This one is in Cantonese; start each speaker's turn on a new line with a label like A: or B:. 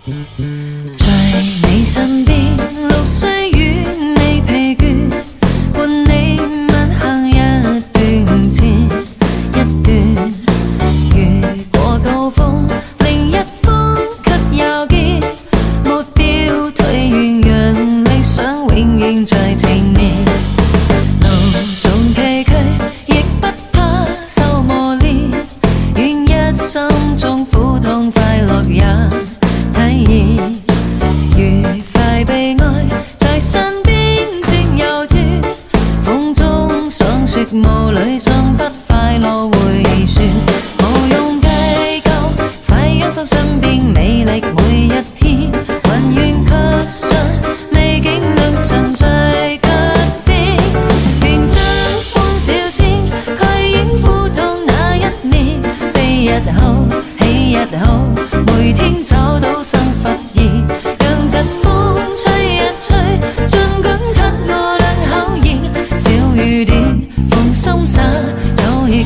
A: 在你身邊，6歲遠未疲倦，伴你吻行一段接一段。如過高峰，另一方卻又見，沒掉退遠，讓理想永遠在前面。路縱崎嶇，亦不怕受磨練，願一生中苦痛快樂也體驗。愉快悲哀在身邊轉又轉，風中想說霧裏想不快樂回旋，無用計較，快欣賞身邊美麗每一天，還願卻信美景良辰在腳邊，願將歡笑聲蓋掩苦痛那一面，悲日後喜日後，每天找到新發現，讓疾風吹一吹，儘管給我倆考驗，小雨點，風鬆灑，酒亦